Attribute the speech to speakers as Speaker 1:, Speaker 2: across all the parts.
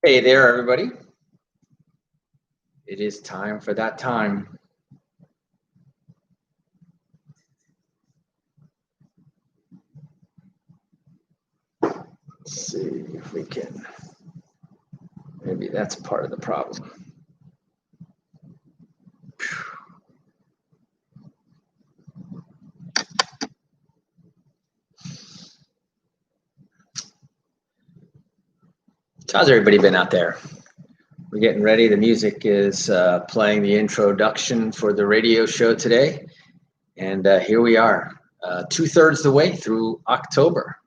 Speaker 1: Hey there, everybody. It is time for that time. Let's see if we can. Maybe that's part of the problem. How's everybody been out there? We're getting ready. The music is playing the introduction for the radio show today. And here we are, 2/3 the way through October,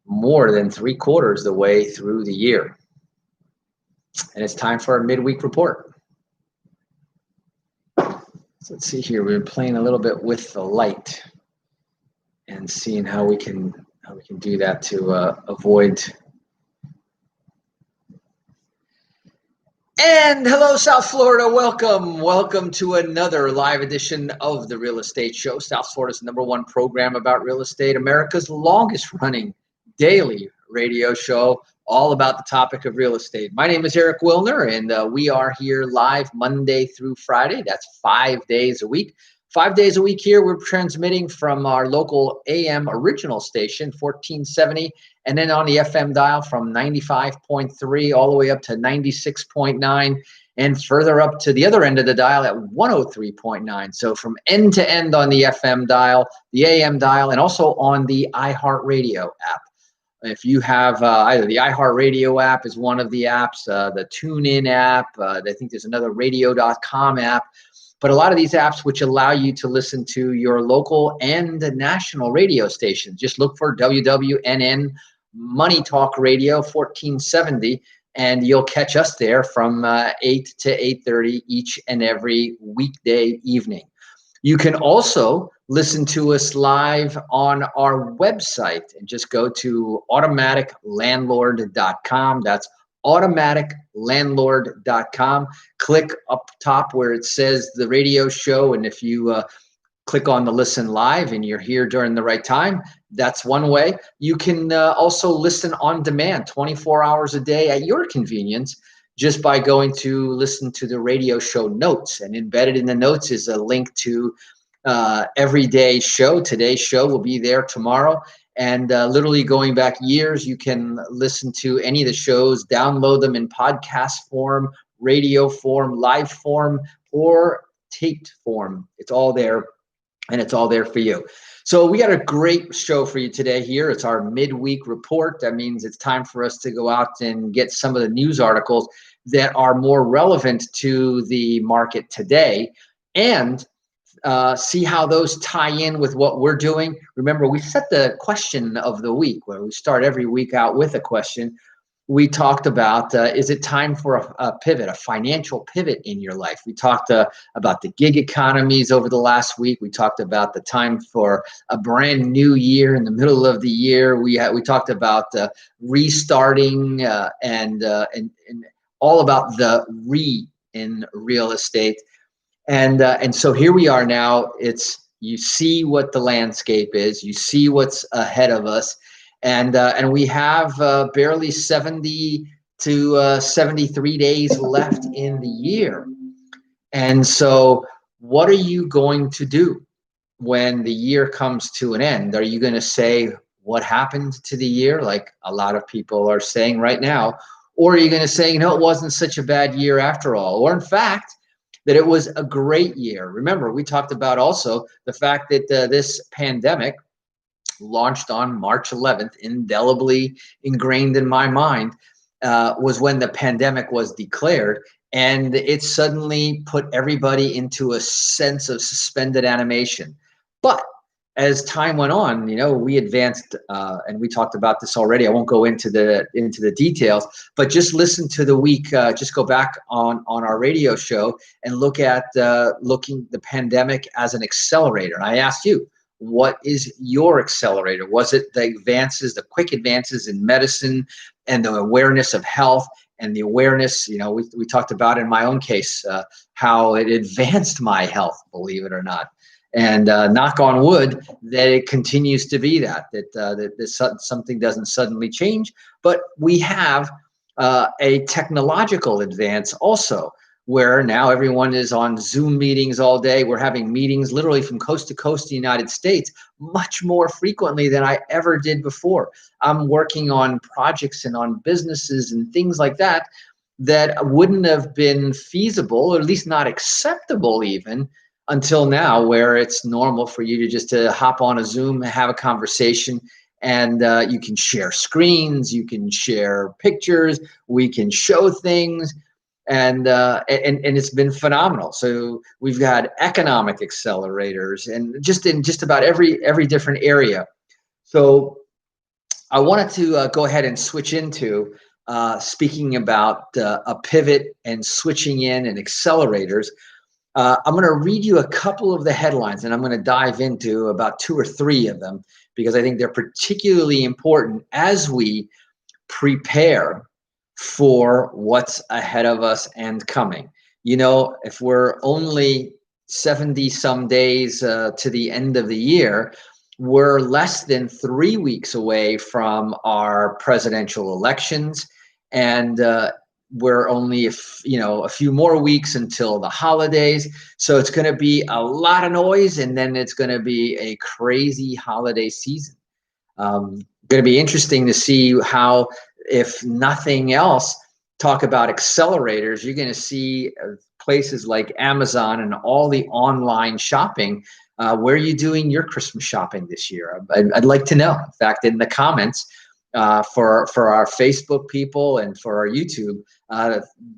Speaker 1: more than 3/4 the way through the year. And it's time for our midweek report. So let's see here. We've been playing a little bit with the light and seeing how we can do that to avoid. And hello, South Florida. Welcome to another live edition of the Real Estate Show. South Florida's #1 program about real estate, America's longest running daily radio show, all about the topic of real estate. My name is Eric Willner, and we are here live Monday through Friday. That's 5 days a week. 5 days a week here, we're transmitting from our local AM original station, 1470, and then on the FM dial from 95.3 all the way up to 96.9, and further up to the other end of the dial at 103.9. So from end to end on the FM dial, the AM dial, and also on the iHeartRadio app. If you have either the iHeartRadio app is one of the apps, the TuneIn app, I think there's another radio.com app. But a lot of these apps which allow you to listen to your local and national radio stations. Just look for WWNN Money Talk Radio 1470, and you'll catch us there from 8 to 8:30 each and every weekday evening. You can also listen to us live on our website, and just go to automaticlandlord.com. That's automaticlandlord.com. Click up top where it says the radio show, and if you click on the listen live and you're here during the right time, that's one way. You can also listen on demand 24 hours a day at your convenience, just by going to listen to the radio show notes, and embedded in the notes is a link to everyday show. Today's show will be there tomorrow. And literally going back years, you can listen to any of the shows, download them in podcast form, radio form, live form, or taped form. It's all there, and it's all there for you. So we got a great show for you today here. It's our midweek report. That means it's time for us to go out and get some of the news articles that are more relevant to the market today, and see how those tie in with what we're doing. Remember, we set the question of the week, where we start every week out with a question. We talked about, is it time for a pivot, a financial pivot in your life? We talked about the gig economies over the last week. We talked about the time for a brand new year in the middle of the year. We talked about restarting and all about the in real estate. And so here we are now. You see what the landscape is. You see what's ahead of us, and we have barely 70 to 73 days left in the year. And so, what are you going to do when the year comes to an end? Are you going to say what happened to the year, like a lot of people are saying right now, or are you going to say, it wasn't such a bad year after all, or in fact, that it was a great year? Remember, we talked about also the fact that this pandemic launched on March 11th, indelibly ingrained in my mind, was when the pandemic was declared, and it suddenly put everybody into a sense of suspended animation. But as time went on, we advanced, and we talked about this already. I won't go into the details, but just listen to the week. Just go back on our radio show and look at the pandemic as an accelerator. And I asked you, what is your accelerator? Was it the quick advances in medicine and the awareness of health and the awareness? We talked about in my own case how it advanced my health, believe it or not. And knock on wood that it continues to be that something doesn't suddenly change. But we have a technological advance also, where now everyone is on Zoom meetings all day. We're having meetings literally from coast to coast in the United States much more frequently than I ever did before. I'm working on projects and on businesses and things like that that wouldn't have been feasible, or at least not acceptable even until now, where it's normal for you to just to hop on a Zoom, have a conversation, and you can share screens, you can share pictures, we can show things, and it's been phenomenal. So we've got economic accelerators, and just in just about every different area. So I wanted to go ahead and switch into speaking about a pivot and switching in and accelerators. I'm going to read you a couple of the headlines, and I'm going to dive into about 2 or 3 of them because I think they're particularly important as we prepare for what's ahead of us and coming. You know, if we're only 70 some days to the end of the year, we're less than 3 weeks away from our presidential elections, and we're only a few more weeks until the holidays. So it's going to be a lot of noise, and then it's going to be a crazy holiday season. Going to be interesting to see how, if nothing else, talk about accelerators. You're going to see places like Amazon and all the online shopping. Where are you doing your Christmas shopping this year? I'd like to know. In fact, in the comments for our Facebook people and for our YouTube,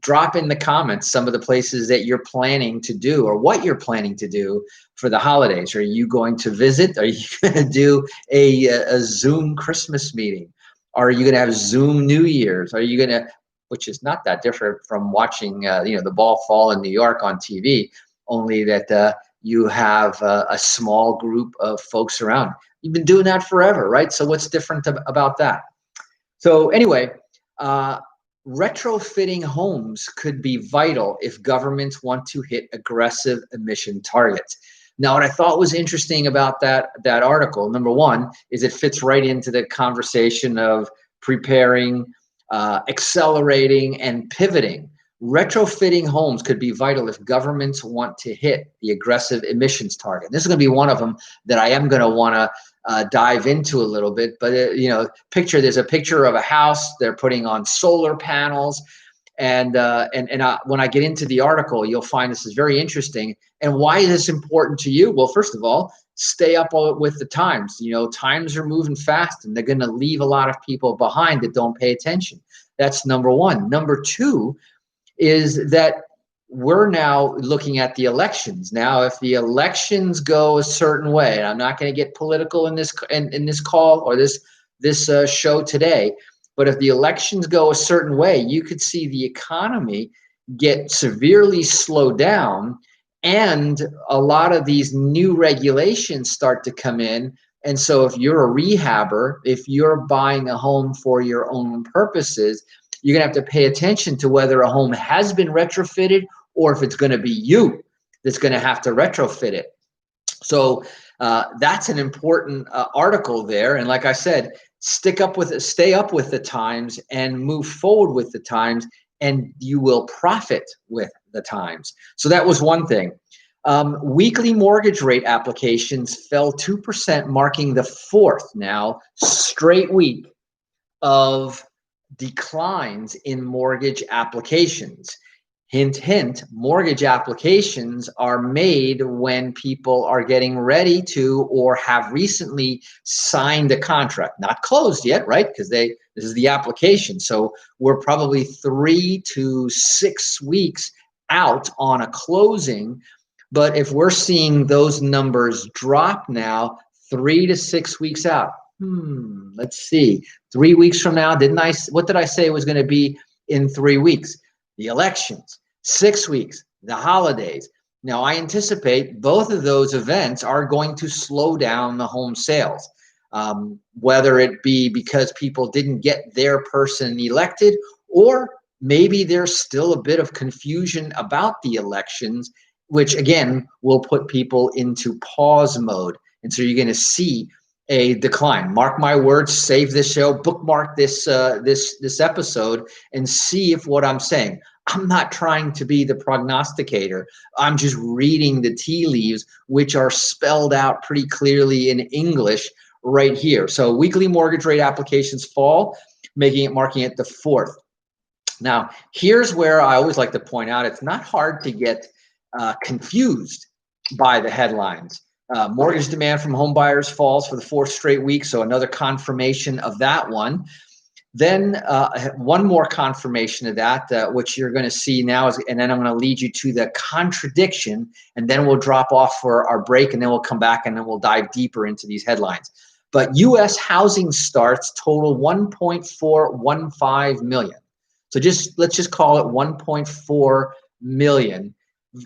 Speaker 1: drop in the comments some of the places that you're planning to do or what you're planning to do for the holidays. Are you going to visit? Are you going to do a Zoom Christmas meeting? Are you going to have Zoom New Year's? Are you going to, which is not that different from watching the ball fall in New York on TV, only that you have a small group of folks around. You've been doing that forever, right? So what's different about that? So anyway, retrofitting homes could be vital if governments want to hit aggressive emission targets. Now, what I thought was interesting about that article, number one, is it fits right into the conversation of preparing, accelerating, and pivoting. Retrofitting homes could be vital if governments want to hit the aggressive emissions target. This is going to be one of them that I am going to want to dive into a little bit. But there's a picture of a house. They're putting on solar panels, and when I get into the article, you'll find this is very interesting. And why is this important to you? Well, first of all, stay up with the times. Times are moving fast, and they're going to leave a lot of people behind that don't pay attention. That's number one. Number two is that we're now looking at the elections. Now, if the elections go a certain way, and I'm not going to get political in this call or this show today, but if the elections go a certain way, you could see the economy get severely slowed down, and a lot of these new regulations start to come in. And so if you're a rehabber, if you're buying a home for your own purposes, you're going to have to pay attention to whether a home has been retrofitted or if it's going to be you that's going to have to retrofit it. So that's an important article there. And like I said, stay up with the times and move forward with the times, and you will profit with the times. So that was one thing. Weekly mortgage rate applications fell 2%, marking the 4th now straight week of declines in mortgage applications. Hint, hint, mortgage applications are made when people are getting ready to or have recently signed a contract. Not closed yet, right? Because this is the application. So we're probably 3 to 6 weeks out on a closing. But if we're seeing those numbers drop now, 3 to 6 weeks out, let's see. 3 weeks from now, what did I say was going to be in 3 weeks? The elections. 6 weeks, the holidays. Now, I anticipate both of those events are going to slow down the home sales, whether it be because people didn't get their person elected, or maybe there's still a bit of confusion about the elections, which again will put people into pause mode. And so you're going to see a decline. Mark my words, save this show, bookmark this this episode, and see if what I'm saying. I'm not trying to be the prognosticator. I'm just reading the tea leaves, which are spelled out pretty clearly in English right here. So weekly mortgage rate applications fall, marking it the fourth. Now, here's where I always like to point out, it's not hard to get confused by the headlines. Mortgage demand from home buyers falls for the fourth straight week, so another confirmation of that one. Then one more confirmation of that, which you're going to see now, and then I'm going to lead you to the contradiction, and then we'll drop off for our break, and then we'll come back, and then we'll dive deeper into these headlines. But U.S. housing starts total 1.415 million. So let's just call it 1.4 million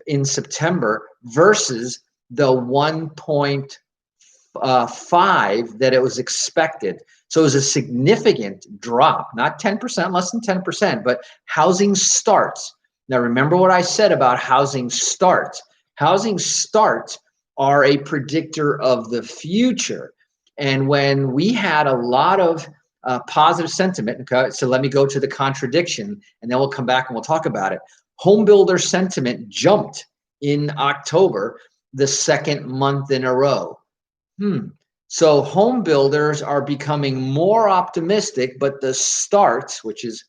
Speaker 1: in September versus the 1.5 that it was expected. So it was a significant drop, not 10%, less than 10%, but housing starts. Now, remember what I said about housing starts. Housing starts are a predictor of the future. And when we had a lot of positive sentiment, okay, so let me go to the contradiction, and then we'll come back and we'll talk about it. Home builder sentiment jumped in October, the second month in a row. So home builders are becoming more optimistic, but the starts, which is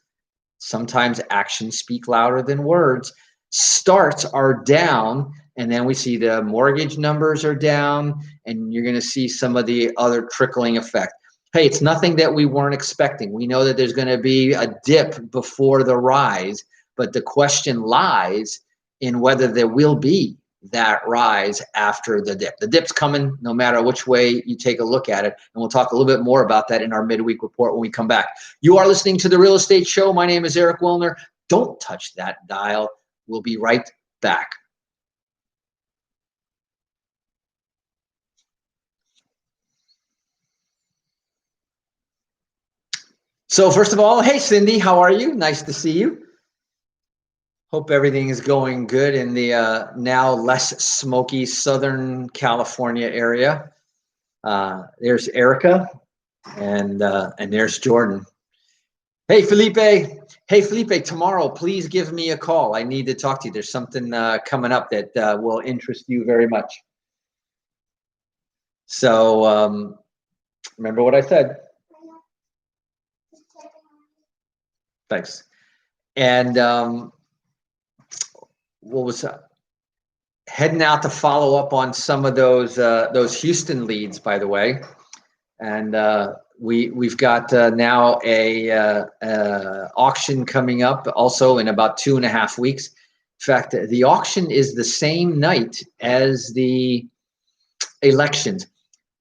Speaker 1: sometimes actions speak louder than words, starts are down. And then we see the mortgage numbers are down, and you're going to see some of the other trickling effect. Hey, it's nothing that we weren't expecting. We know that there's going to be a dip before the rise, but the question lies in whether there will be that rise after the dip. The dip's coming no matter which way you take a look at it, and we'll talk a little bit more about that in our midweek report when we come back. You are listening to The Real Estate Show. My name is Eric Willner. Don't touch that dial. We'll be right back. So first of all, hey, Cindy, how are you? Nice to see you. Hope everything is going good in the now less smoky Southern California area. There's Erica, and there's Jordan. Hey, Felipe. Hey, Felipe, tomorrow, please give me a call. I need to talk to you. There's something coming up that will interest you very much. So remember what I said. Thanks. And what was heading out to follow up on some of those Houston leads, by the way. And we've got now a auction coming up also in about 2.5 weeks. In fact, the auction is the same night as the elections.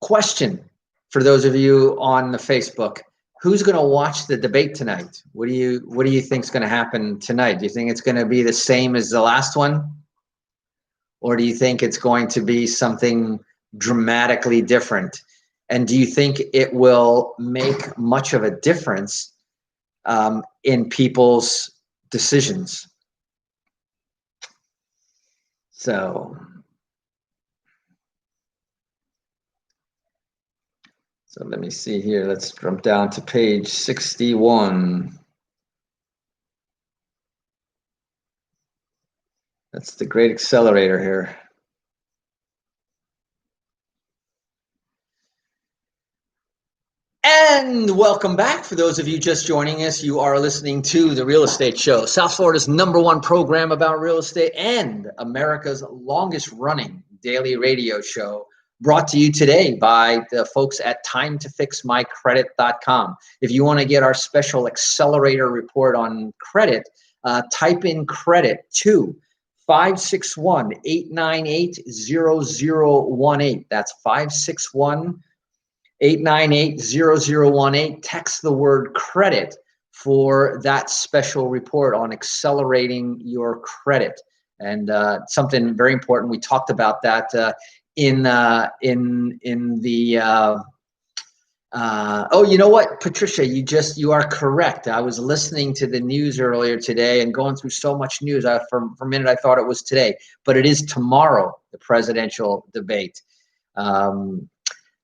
Speaker 1: Question for those of you on the Facebook: who's going to watch the debate tonight? What do you think is going to happen tonight? Do you think it's going to be the same as the last one, or do you think it's going to be something dramatically different? And do you think it will make much of a difference in people's decisions? So let me see here. Let's jump down to page 61. That's the great accelerator here. And welcome back. For those of you just joining us, you are listening to The Real Estate Show, South Florida's #1 program about real estate and America's longest running daily radio show, brought to you today by the folks at timetofixmycredit.com. If you want to get our special accelerator report on credit, type in credit to 561-898-0018. That's 561-898-0018. Text the word credit for that special report on accelerating your credit. And something very important, we talked about that in the oh, you know what, Patricia, you are correct. I was listening to the news earlier today and going through so much news. For a minute I thought it was today, but it is tomorrow, the presidential debate.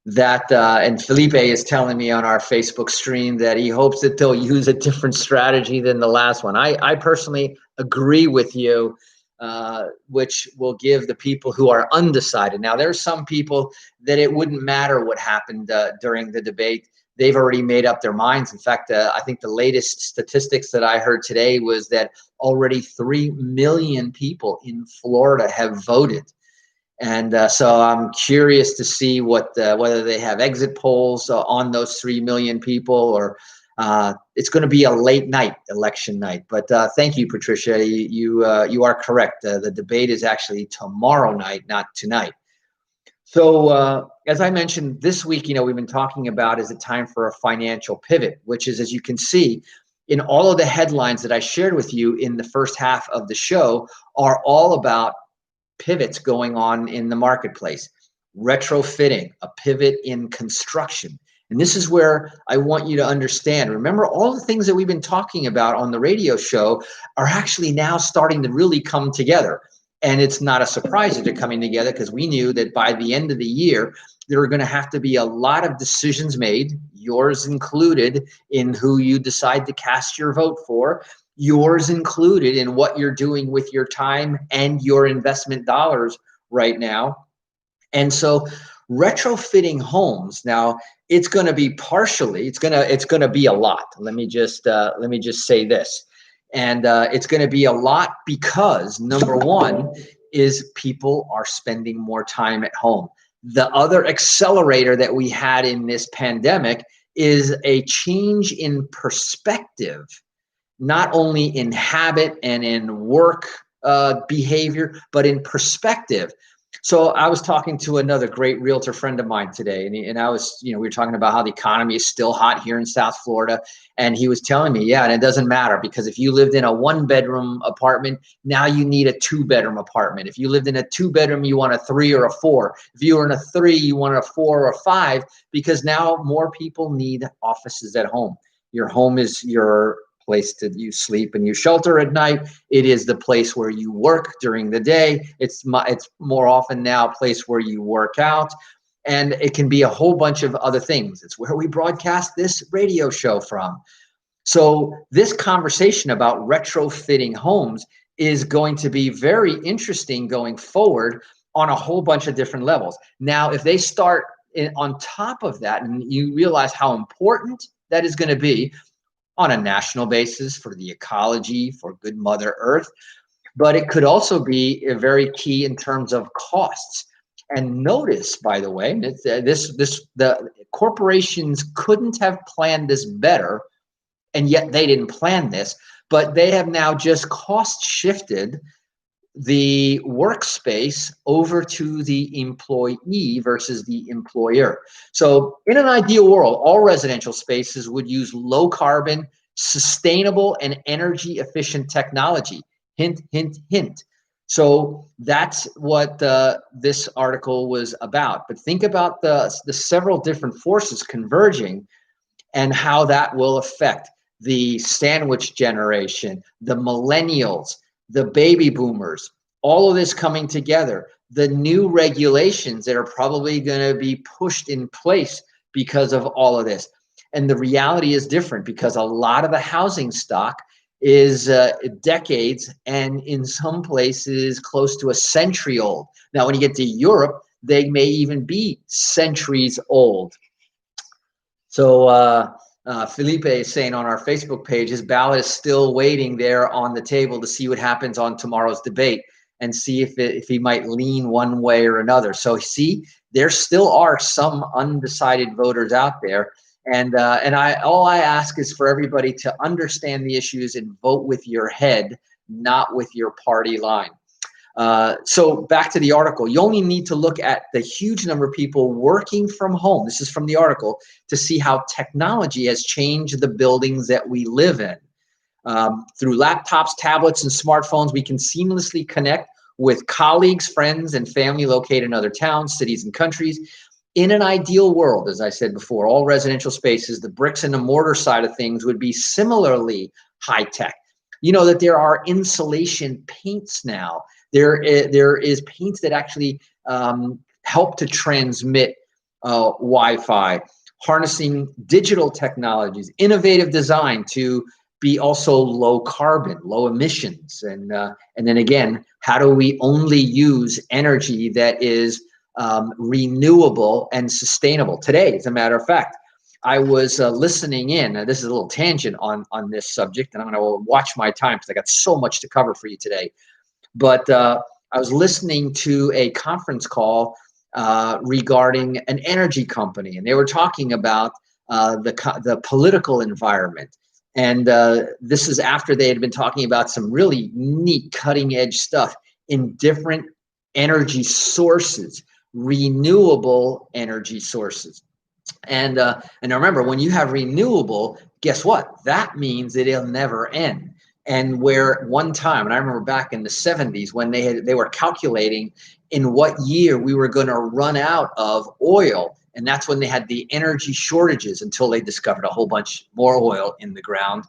Speaker 1: that and Felipe is telling me on our Facebook stream that he hopes that they'll use a different strategy than the last one. I personally agree with you, which will give the people who are undecided. Now, there's some people that it wouldn't matter what happened during the debate. They've already made up their minds. In fact, I think the latest statistics that I heard today was that already 3 million people in Florida have voted. And so I'm curious to see whether they have exit polls on those 3 million people, or it's going to be a late night, election night. But thank you, Patricia. You are correct. The debate is actually tomorrow night, not tonight. So as I mentioned this week, we've been talking about, is it time for a financial pivot, which is, as you can see, in all of the headlines that I shared with you in the first half of the show, are all about pivots going on in the marketplace. Retrofitting, a pivot in construction. And this is where I want you to understand. Remember, all the things that we've been talking about on the radio show are actually now starting to really come together. And it's not a surprise that they're coming together, because we knew that by the end of the year, there are going to have to be a lot of decisions made, yours included, in who you decide to cast your vote for, yours included in what you're doing with your time and your investment dollars right now. And so retrofitting homes, now it's going to be partially, it's going to be a lot. Let me just say this. And it's going to be a lot because, number one, is people are spending more time at home. The other accelerator that we had in this pandemic is a change in perspective, not in in habit and in work behavior, but in perspective. So I was talking to another great realtor friend of mine today, and I was, we were talking about how the economy is still hot here in South Florida. And he was telling me, yeah, and it doesn't matter, because if you lived in a 1-bedroom apartment, now you need a 2-bedroom apartment. If you lived in a 2-bedroom, you want a 3 or a 4. If you were in a 3, you want a 4 or 5, because now more people need offices at home. Your home is your place that you sleep and you shelter at night. It is the place where you work during the day. It's more often now a place where you work out, and it can be a whole bunch of other things. It's where we broadcast this radio show from. So this conversation about retrofitting homes is going to be very interesting going forward on a whole bunch of different levels. Now, if they start on top of that, and you realize how important that is going to be on a national basis for the ecology, for good Mother Earth, but it could also be a very key in terms of costs. And notice, by the way, the corporations couldn't have planned this better, and yet they didn't plan this, but they have now just cost shifted the workspace over to the employee versus the employer. So in an ideal world, all residential spaces would use low carbon, sustainable, and energy efficient technology. Hint, hint, hint. So that's what this article was about. But think about the several different forces converging and how that will affect the sandwich generation, the millennials, the baby boomers, all of this coming together, the new regulations that are probably going to be pushed in place because of all of this. And the reality is different, because a lot of the housing stock is decades, and in some places close to a century old. Now, when you get to Europe, they may even be centuries old. So Felipe is saying on our Facebook page, his ballot is still waiting there on the table to see what happens on tomorrow's debate and see if he might lean one way or another. So see, there still are some undecided voters out there. And all I ask is for everybody to understand the issues and vote with your head, not with your party line. So back to the article, you only need to look at the huge number of people working from home. This is from the article, to see how technology has changed the buildings that we live in. Through laptops, tablets, and smartphones, we can seamlessly connect with colleagues, friends, and family located in other towns, cities, and countries. In an ideal world, as I said before, all residential spaces, the bricks and the mortar side of things would be similarly high tech. You know that there are insulation paints now. There is paints that actually help to transmit Wi-Fi, harnessing digital technologies, innovative design to be also low carbon, low emissions, and then again, how do we only use energy that is renewable and sustainable? Today, as a matter of fact, I was listening in. This is a little tangent on this subject, and I'm going to watch my time because I got so much to cover for you today. But I was listening to a conference call regarding an energy company, and they were talking about the political environment. And this is after they had been talking about some really neat cutting edge stuff in different energy sources, renewable energy sources. And remember, when you have renewable, guess what? That means that it'll never end. And where one time, and I remember back in the 70s when they were calculating in what year we were going to run out of oil. And that's when they had the energy shortages until they discovered a whole bunch more oil in the ground.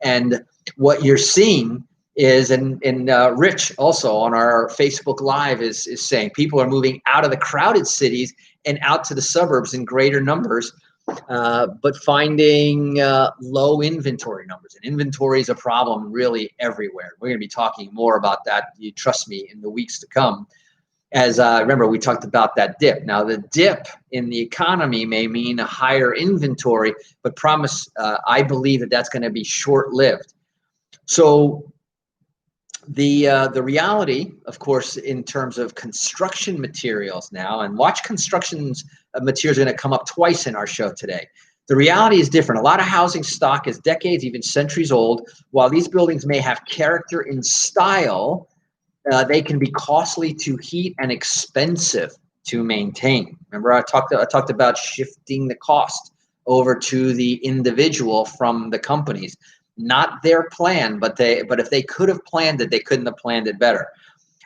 Speaker 1: And what you're seeing is, and Rich also on our Facebook Live is saying people are moving out of the crowded cities and out to the suburbs in greater numbers, but finding low inventory numbers. And inventory is a problem really everywhere. We're going to be talking more about that, you trust me, in the weeks to come. As remember, we talked about that dip. Now, the dip in the economy may mean a higher inventory, but I believe that that's going to be short-lived. So the reality, of course, in terms of construction materials now, and watch construction materials are going to come up twice in our show today. The reality is different. A lot of housing stock is decades, even centuries old. While these buildings may have character and style, they can be costly to heat and expensive to maintain. Remember, I talked about shifting the cost over to the individual from the companies. Not their plan, but if they could have planned it, they couldn't have planned it better.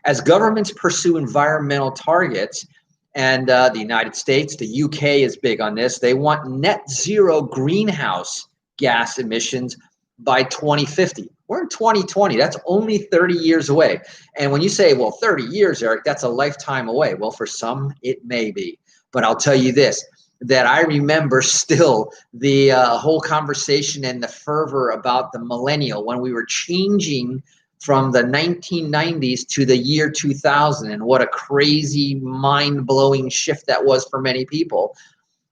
Speaker 1: As governments pursue environmental targets, and the United States, the UK is big on this, they want net zero greenhouse gas emissions by 2050. We're in 2020. That's only 30 years away. And when you say, well, 30 years, Eric, that's a lifetime away. Well, for some, it may be. But I'll tell you this, that I remember still the whole conversation and the fervor about the millennial when we were changing from the 1990s to the year 2000, and what a crazy, mind-blowing shift that was for many people.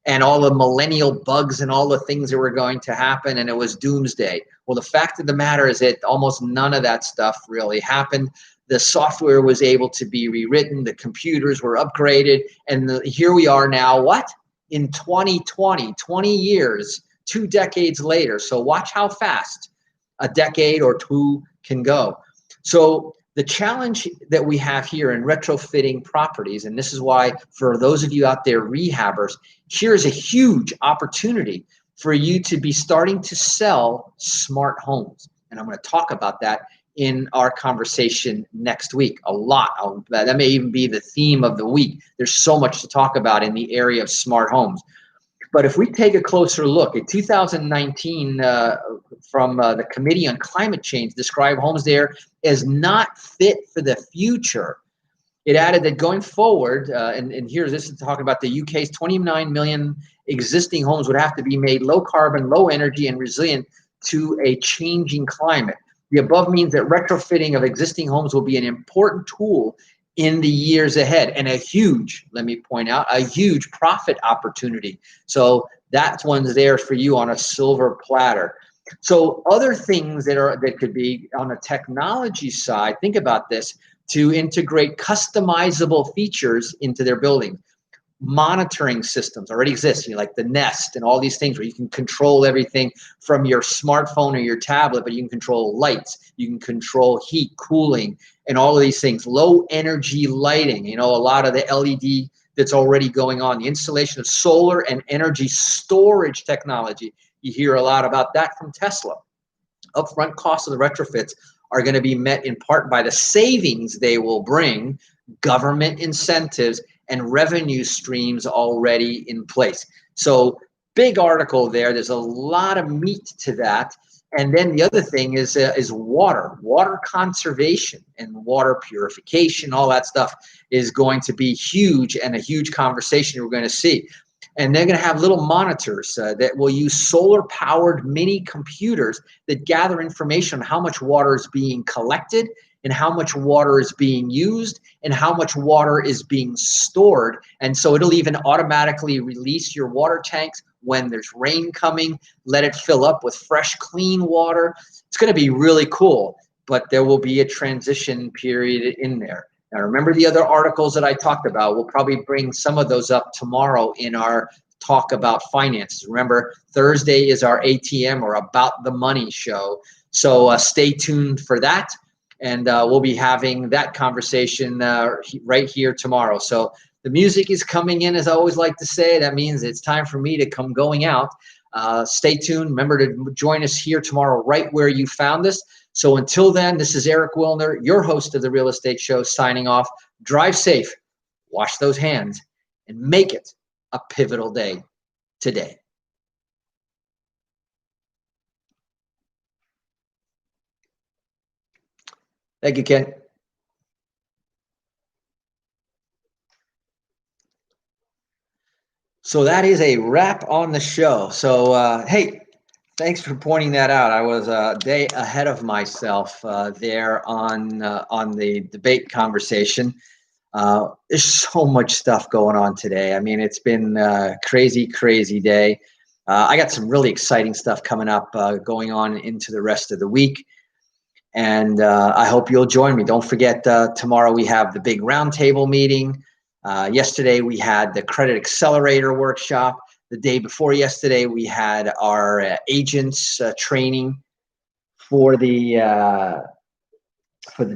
Speaker 1: And all the millennial bugs and all the things that were going to happen, and it was doomsday. Well, the fact of the matter is that almost none of that stuff really happened. The software was able to be rewritten, the computers were upgraded, and here we are now, what? In 2020, 20 years, 2 decades later. So watch how fast a decade or two can go. So the challenge that we have here in retrofitting properties, and this is why for those of you out there rehabbers, here's a huge opportunity for you to be starting to sell smart homes. And I'm going to talk about that in our conversation next week a lot. That may even be the theme of the week. There's so much to talk about in the area of smart homes. But if we take a closer look at 2019 from the Committee on Climate Change, described homes there as not fit for the future. It added that going forward, and here this is talking about the UK's 29 million existing homes would have to be made low carbon, low energy, and resilient to a changing climate. The above means that retrofitting of existing homes will be an important tool in the years ahead, and a huge, let me point out, a huge profit opportunity. So that one's there for you on a silver platter. So other things that could be on the technology side, think about this, to integrate customizable features into their building. Monitoring systems already exist, like the Nest and all these things where you can control everything from your smartphone or your tablet, but you can control lights, you can control heat, cooling, and all of these things. Low energy lighting, a lot of the LED that's already going on, the installation of solar and energy storage technology. You hear a lot about that from Tesla. Upfront costs of the retrofits are going to be met in part by the savings they will bring, government incentives, and revenue streams already in place. So big article there. There's a lot of meat to that. And then the other thing is water conservation and water purification. All that stuff is going to be huge, and a huge conversation we're going to see. And they're going to have little monitors that will use solar-powered mini computers that gather information on how much water is being collected and how much water is being used and how much water is being stored. And so it'll even automatically release your water tanks when there's rain coming, let it fill up with fresh, clean water. It's going to be really cool, but there will be a transition period in there. Now, remember the other articles that I talked about. We'll probably bring some of those up tomorrow in our talk about finances. Remember, Thursday is our ATM or About the Money show. So stay tuned for that. And we'll be having that conversation right here tomorrow. So the music is coming in, as I always like to say. That means it's time for me to come going out. Stay tuned. Remember to join us here tomorrow right where you found us. So until then, this is Eric Willner, your host of The Real Estate Show, signing off. Drive safe, wash those hands, and make it a pivotal day today. Thank you, Ken. So that is a wrap on the show. So, hey, thanks for pointing that out. I was a day ahead of myself there on the debate conversation. There's so much stuff going on today. I mean, it's been a crazy, crazy day. I got some really exciting stuff coming up going on into the rest of the week. And I hope you'll join me. Don't forget, tomorrow we have the big roundtable meeting. Yesterday we had the Credit Accelerator workshop. The day before yesterday, we had our agents training for the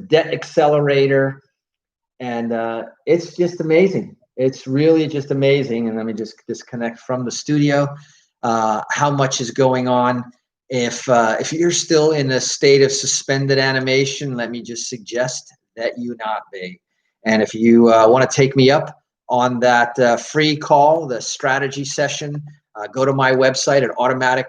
Speaker 1: Debt Accelerator. And it's just amazing. It's really just amazing. And let me just disconnect from the studio. How much is going on? If you're still in a state of suspended animation, let me just suggest that you not be. And if you want to take me up on that free call, the strategy session, go to my website at automatic